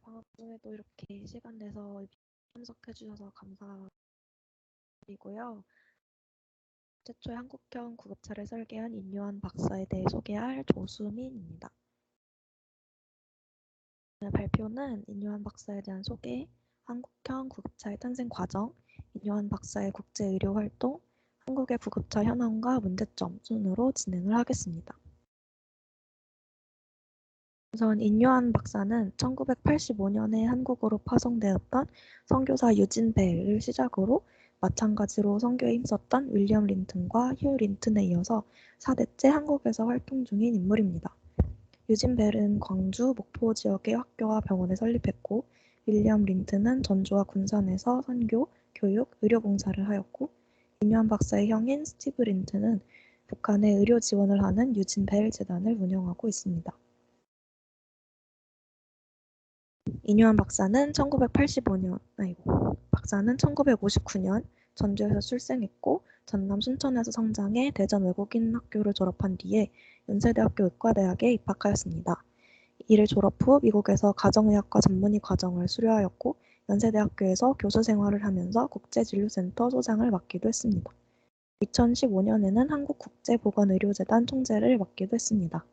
방학 중에도 이렇게 시간 내서 참석해 주셔서 감사드리고요. 최초의 한국형 구급차를 설계한 인요한 박사에 대해 소개할 조수민입니다. 오늘 발표는 인요한 박사에 대한 소개, 한국형 구급차의 탄생 과정, 인요한 박사의 국제 의료 활동, 한국의 구급차 현황과 문제점 순으로 진행을 하겠습니다. 우선 인요한 박사는 1985년에 한국으로 파송되었던 선교사 유진 벨을 시작으로 마찬가지로 선교에 힘썼던 윌리엄 린튼과 휴 린튼에 이어서 4대째 한국에서 활동 중인 인물입니다. 유진 벨은 광주, 목포 지역의 학교와 병원을 설립했고 윌리엄 린튼은 전주와 군산에서 선교, 교육, 의료봉사를 하였고 인요한 박사의 형인 스티브 린튼은 북한에 의료 지원을 하는 유진 벨 재단을 운영하고 있습니다. 인요한 박사는 1959년 전주에서 출생했고 전남 순천에서 성장해 대전 외국인 학교를 졸업한 뒤에 연세대학교 의과대학에 입학하였습니다. 이를 졸업 후 미국에서 가정의학과 전문의 과정을 수료하였고 연세대학교에서 교수 생활을 하면서 국제진료센터 소장을 맡기도 했습니다. 2015년에는 한국국제보건의료재단 총재를 맡기도 했습니다.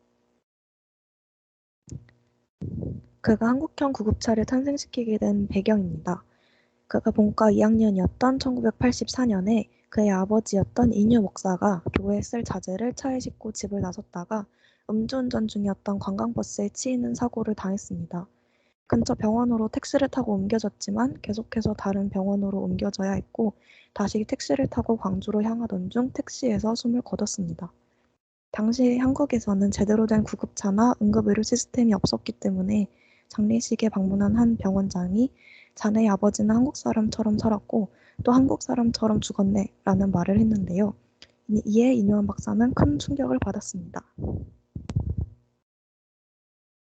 그가 한국형 구급차를 탄생시키게 된 배경입니다. 그가 본과 2학년이었던 1984년에 그의 아버지였던 인유 목사가 교회에 쓸 자재를 차에 싣고 집을 나섰다가 음주운전 중이었던 관광버스에 치이는 사고를 당했습니다. 근처 병원으로 택시를 타고 옮겨졌지만 계속해서 다른 병원으로 옮겨져야 했고 다시 택시를 타고 광주로 향하던 중 택시에서 숨을 거뒀습니다. 당시 한국에서는 제대로 된 구급차나 응급의료 시스템이 없었기 때문에 장례식에 방문한 한 병원장이 자네의 아버지는 한국 사람처럼 살았고 또 한국 사람처럼 죽었네 라는 말을 했는데요. 이에 인요한 박사는 큰 충격을 받았습니다.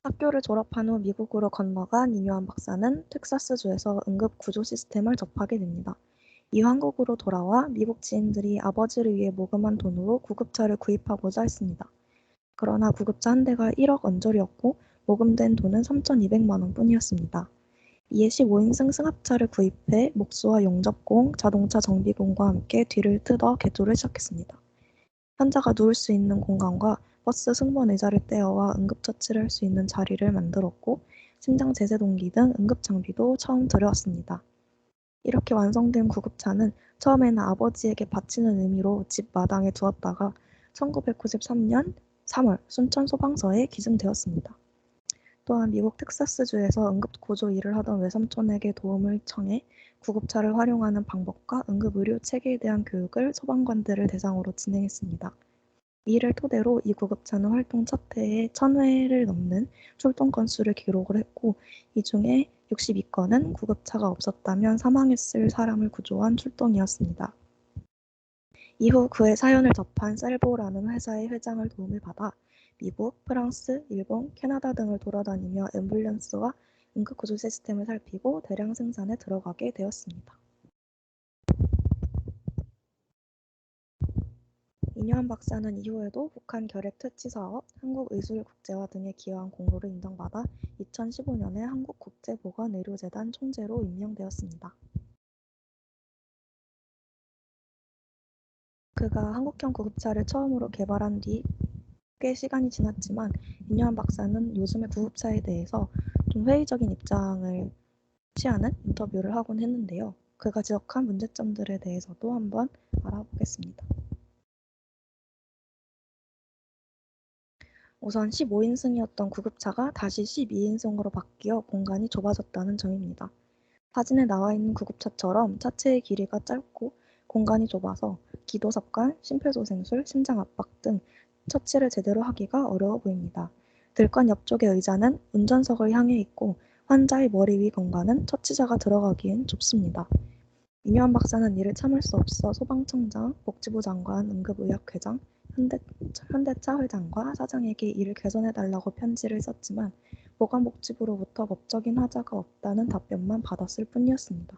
학교를 졸업한 후 미국으로 건너간 인요한 박사는 텍사스주에서 응급 구조 시스템을 접하게 됩니다. 이후 한국으로 돌아와 미국 지인들이 아버지를 위해 모금한 돈으로 구급차를 구입하고자 했습니다. 그러나 구급차 한 대가 1억 언저리였고 모금된 돈은 3,200만 원뿐이었습니다. 이에 15인승 승합차를 구입해 목수와 용접공, 자동차 정비공과 함께 뒤를 뜯어 개조를 시작했습니다. 환자가 누울 수 있는 공간과 버스 승무원 의자를 떼어와 응급처치를 할 수 있는 자리를 만들었고 심장 제세동기 등 응급 장비도 처음 들여왔습니다. 이렇게 완성된 구급차는 처음에는 아버지에게 바치는 의미로 집 마당에 두었다가 1993년 3월 순천소방서에 기증되었습니다. 또한 미국 텍사스주에서 응급구조 일을 하던 외삼촌에게 도움을 청해 구급차를 활용하는 방법과 응급의료 체계에 대한 교육을 소방관들을 대상으로 진행했습니다. 이를 토대로 이 구급차는 활동 첫 해에 1,000회를 넘는 출동 건수를 기록을 했고 이 중에 62건은 구급차가 없었다면 사망했을 사람을 구조한 출동이었습니다. 이후 그의 사연을 접한 셀보라는 회사의 회장을 도움을 받아 미국, 프랑스, 일본, 캐나다 등을 돌아다니며 앰뷸런스와 응급구조 시스템을 살피고 대량 생산에 들어가게 되었습니다. 인요한 박사는 이후에도 북한 결핵 퇴치 사업, 한국의술국제화 등에 기여한 공로를 인정받아 2015년에 한국국제보건의료재단 총재로 임명되었습니다. 그가 한국형 구급차를 처음으로 개발한 뒤 꽤 시간이 지났지만 인요한 박사는 요즘의 구급차에 대해서 좀 회의적인 입장을 취하는 인터뷰를 하곤 했는데요. 그가 지적한 문제점들에 대해서도 한번 알아보겠습니다. 우선 15인승이었던 구급차가 다시 12인승으로 바뀌어 공간이 좁아졌다는 점입니다. 사진에 나와 있는 구급차처럼 차체의 길이가 짧고 공간이 좁아서 기도석관, 심폐소생술, 심장압박 등 처치를 제대로 하기가 어려워 보입니다. 들관 옆쪽의 의자는 운전석을 향해 있고 환자의 머리 위 공간은 처치자가 들어가기엔 좁습니다. 인요한 박사는 이를 참을 수 없어 소방청장, 복지부 장관, 응급의학회장, 현대차 회장과 사장에게 이를 개선해달라고 편지를 썼지만 보건복지부로부터 법적인 하자가 없다는 답변만 받았을 뿐이었습니다.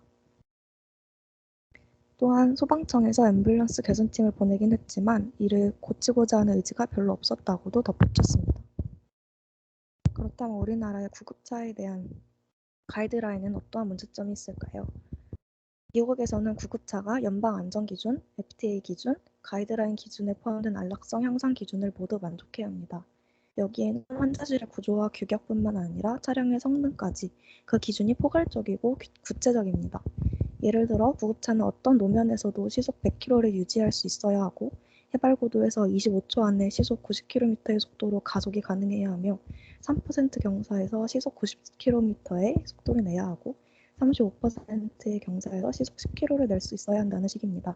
또한 소방청에서 앰뷸런스 개선팀을 보내긴 했지만 이를 고치고자 하는 의지가 별로 없었다고도 덧붙였습니다. 그렇다면 우리나라의 구급차에 대한 가이드라인은 어떠한 문제점이 있을까요? 미국에서는 구급차가 연방안전기준, FTA 기준, 가이드라인 기준에 포함된 안락성 향상 기준을 모두 만족해야 합니다. 여기에는 환자실의 구조와 규격뿐만 아니라 차량의 성능까지 그 기준이 포괄적이고 구체적입니다. 예를 들어 구급차는 어떤 노면에서도 시속 100km를 유지할 수 있어야 하고 해발고도에서 25초 안에 시속 90km의 속도로 가속이 가능해야 하며 3% 경사에서 시속 90km의 속도를 내야 하고 35%의 경사에서 시속 10km를 낼 수 있어야 한다는 식입니다.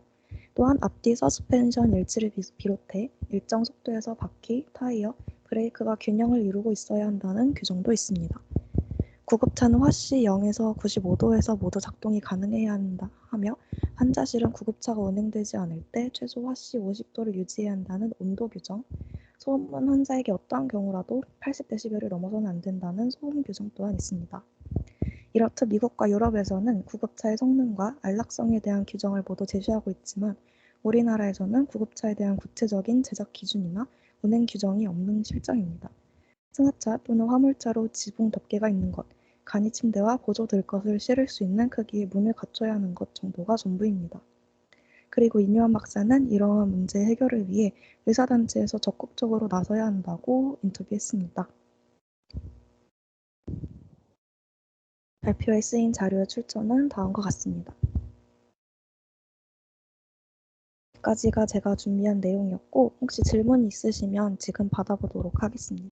또한 앞뒤 서스펜션 일치를 비롯해 일정 속도에서 바퀴, 타이어, 브레이크가 균형을 이루고 있어야 한다는 규정도 있습니다. 구급차는 화씨 0에서 95도에서 모두 작동이 가능해야 한다 하며 환자실은 구급차가 운행되지 않을 때 최소 화씨 50도를 유지해야 한다는 온도 규정, 소음은 환자에게 어떠한 경우라도 80dB를 넘어서는 안 된다는 소음 규정 또한 있습니다. 이렇듯 미국과 유럽에서는 구급차의 성능과 안락성에 대한 규정을 모두 제시하고 있지만 우리나라에서는 구급차에 대한 구체적인 제작 기준이나 운행 규정이 없는 실정입니다. 승하차 또는 화물차로 지붕 덮개가 있는 것, 간이 침대와 보조 들것을 실을 수 있는 크기의 문을 갖춰야 하는 것 정도가 전부입니다. 그리고 이묘한 박사는 이러한 문제 해결을 위해 의사단체에서 적극적으로 나서야 한다고 인터뷰했습니다. 발표에 쓰인 자료의 출처는 다음과 같습니다. 여기까지가 제가 준비한 내용이었고 혹시 질문 있으시면 지금 받아보도록 하겠습니다.